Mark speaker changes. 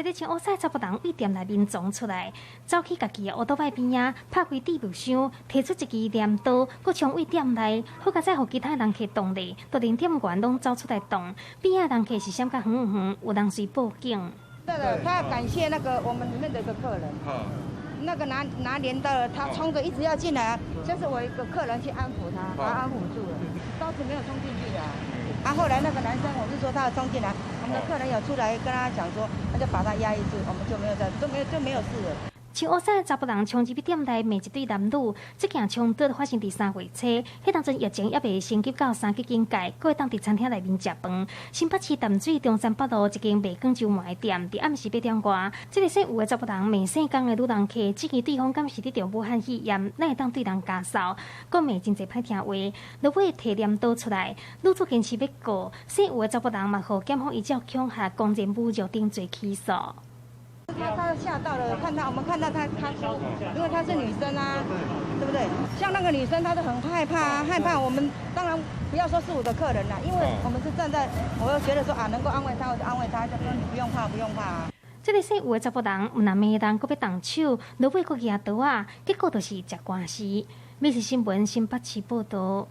Speaker 1: 一个穿乌色查甫人为店内面撞出来，走去家己的乌倒摆边啊，拍开置物箱，摕出一支镰刀，佮冲为店内，好甲再互其他人客动力，都连店员拢走出来动，边啊人客是闪甲远远，有人随报警。
Speaker 2: 对了，他要感谢那个我们里面的一个客人。那个拿镰刀的，他冲着一直要进来，就是我一个客人去安抚他，把他安抚住了，刀子没有冲进去的。后来那个男生，我是说他要冲进来，我们的客人有出来跟他讲说，他就把他压抑住，我们就没有事了。
Speaker 1: 穿乌色查甫人冲入去店内，骂一对男女。这件冲突发生伫3月初，迄当阵疫情还未升级到3级警戒，搁会当伫餐厅内面食饭。新北市淡水中山北路一间卖广州糜的店，伫暗时8点外，这个姓吴的查甫人骂姓江的女人客，质疑对方敢是得着武汉肺炎，哪会当对人家扫，搁骂真侪歹听话，落尾摕镰刀出来，女主坚持要告，姓吴的查甫人嘛，互检方依照恐吓、公然侮辱定罪起诉。
Speaker 2: 他吓到了，我们看到他说，因为她是女生啊，对不对？像那个女生，她都很害怕啊，害怕我们当然不要说是我的客人啦，因为我们是站在，我又觉得说啊，能够安慰她，我就安慰她，就说你不用怕，不用怕啊。
Speaker 1: 这个姓吴的查甫人，唔但骂人，搁要动手，落尾搁举刀啊，结果就是食官司。《每日新闻》新北市报道。